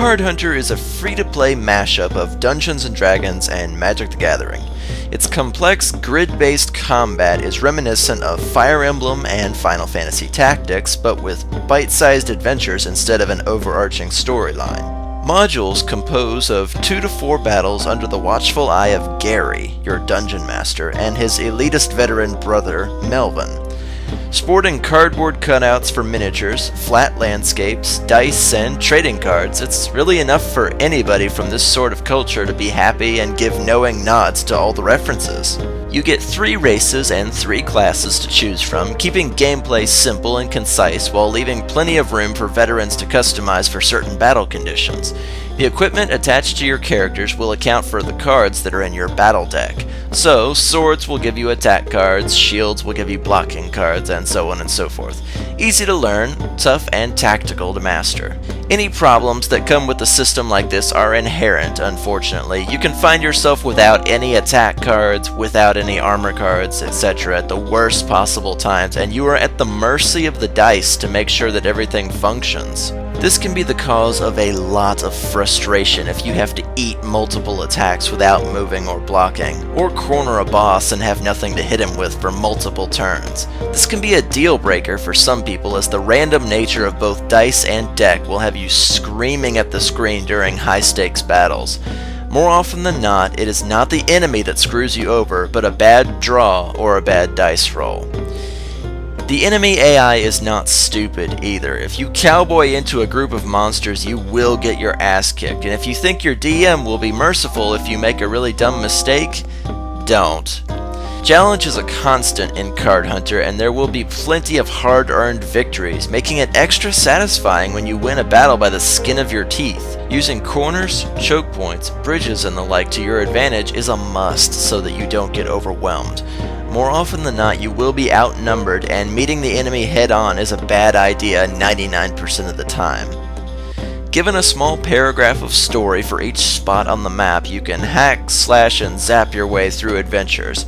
Card Hunter is a free-to-play mashup of Dungeons & Dragons and Magic the Gathering. Its complex, grid-based combat is reminiscent of Fire Emblem and Final Fantasy Tactics, but with bite-sized adventures instead of an overarching storyline. Modules compose of 2 to 4 battles under the watchful eye of Gary, your dungeon master, and his elitist veteran brother, Melvin. Sporting cardboard cutouts for miniatures, flat landscapes, dice, and trading cards, it's really enough for anybody from this sort of culture to be happy and give knowing nods to all the references. You get 3 races and 3 classes to choose from, keeping gameplay simple and concise while leaving plenty of room for veterans to customize for certain battle conditions. The equipment attached to your characters will account for the cards that are in your battle deck. So, swords will give you attack cards, shields will give you blocking cards, and so on and so forth. Easy to learn, tough and tactical to master. Any problems that come with a system like this are inherent, unfortunately. You can find yourself without any attack cards, without any armor cards, etc. at the worst possible times, and you are at the mercy of the dice to make sure that everything functions. This can be the cause of a lot of frustration if you have to eat multiple attacks without moving or blocking, or corner a boss and have nothing to hit him with for multiple turns. This can be a deal breaker for some people, as the random nature of both dice and deck will have you screaming at the screen during high-stakes battles. More often than not, it is not the enemy that screws you over, but a bad draw or a bad dice roll. The enemy AI is not stupid either. If you cowboy into a group of monsters, you will get your ass kicked, and if you think your DM will be merciful if you make a really dumb mistake, don't. Challenge is a constant in Card Hunter, and there will be plenty of hard-earned victories, making it extra satisfying when you win a battle by the skin of your teeth. Using corners, choke points, bridges, and the like to your advantage is a must so that you don't get overwhelmed. More often than not, you will be outnumbered, and meeting the enemy head-on is a bad idea 99% of the time. Given a small paragraph of story for each spot on the map, you can hack, slash, and zap your way through adventures.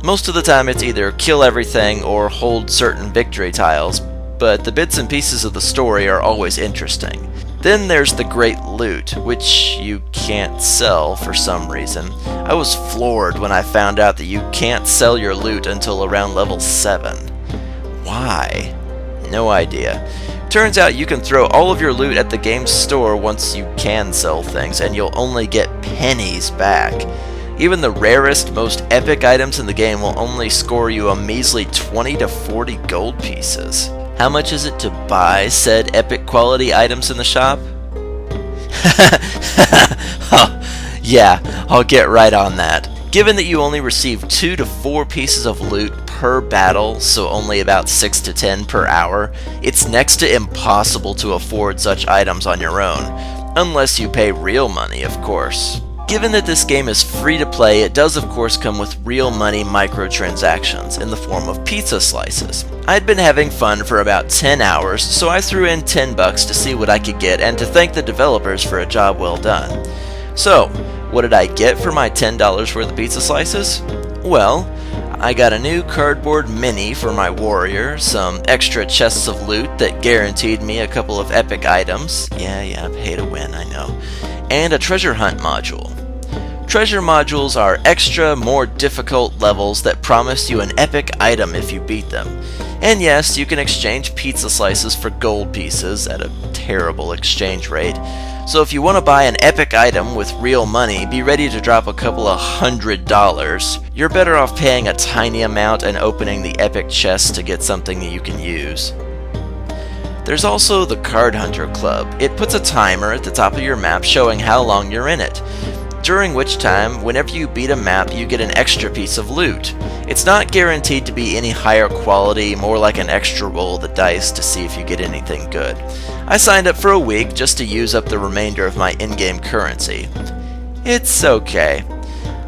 Most of the time it's either kill everything or hold certain victory tiles, but the bits and pieces of the story are always interesting. Then there's the great loot, which you can't sell for some reason. I was floored when I found out that you can't sell your loot until around level 7. Why? No idea. Turns out you can throw all of your loot at the game's store once you can sell things, and you'll only get pennies back. Even the rarest, most epic items in the game will only score you a measly 20 to 40 gold pieces. How much is it to buy said epic quality items in the shop? Oh, yeah, I'll get right on that. Given that you only receive 2 to 4 pieces of loot per battle, so only about 6 to 10 per hour, it's next to impossible to afford such items on your own. Unless you pay real money, of course. Given that this game is free to play, it does of course come with real money microtransactions in the form of pizza slices. I'd been having fun for about 10 hours, so I threw in $10 to see what I could get and to thank the developers for a job well done. So, what did I get for my $10 worth of pizza slices? Well, I got a new cardboard mini for my warrior, some extra chests of loot that guaranteed me a couple of epic items. Yeah, pay to win, I know. And a treasure hunt module. Treasure modules are extra, more difficult levels that promise you an epic item if you beat them. And yes, you can exchange pizza slices for gold pieces at a terrible exchange rate. So if you want to buy an epic item with real money, be ready to drop a couple of $100. You're better off paying a tiny amount and opening the epic chest to get something that you can use. There's also the Card Hunter Club. It puts a timer at the top of your map showing how long you're in it, during which time, whenever you beat a map, you get an extra piece of loot. It's not guaranteed to be any higher quality, more like an extra roll of the dice to see if you get anything good. I signed up for a week just to use up the remainder of my in-game currency. It's okay.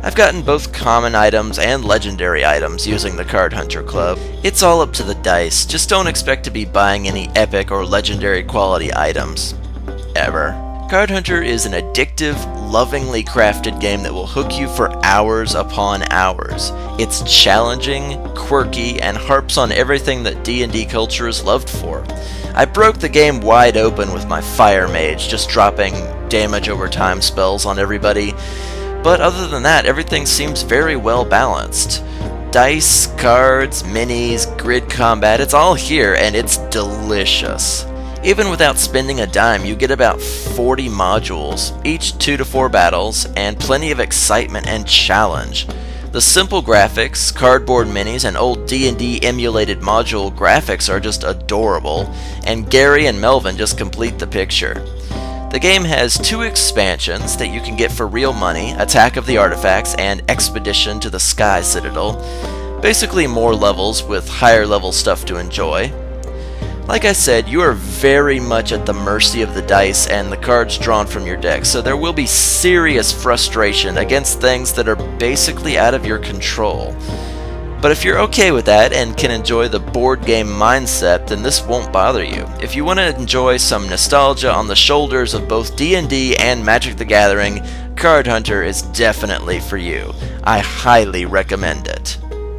I've gotten both common items and legendary items using the Card Hunter Club. It's all up to the dice, just don't expect to be buying any epic or legendary quality items. Ever. Card Hunter is an addictive, lovingly crafted game that will hook you for hours upon hours. It's challenging, quirky, and harps on everything that D&D culture is loved for. I broke the game wide open with my Fire Mage, just dropping damage over time spells on everybody. But other than that, everything seems very well balanced. Dice, cards, minis, grid combat, it's all here and it's delicious. Even without spending a dime, you get about 40 modules, each 2 to 4 battles, and plenty of excitement and challenge. The simple graphics, cardboard minis, and old D&D emulated module graphics are just adorable, and Gary and Melvin just complete the picture. The game has 2 expansions that you can get for real money, Attack of the Artifacts and Expedition to the Sky Citadel. Basically more levels with higher level stuff to enjoy. Like I said, you are very much at the mercy of the dice and the cards drawn from your deck, so there will be serious frustration against things that are basically out of your control. But if you're okay with that and can enjoy the board game mindset, then this won't bother you. If you want to enjoy some nostalgia on the shoulders of both D&D and Magic the Gathering, Card Hunter is definitely for you. I highly recommend it.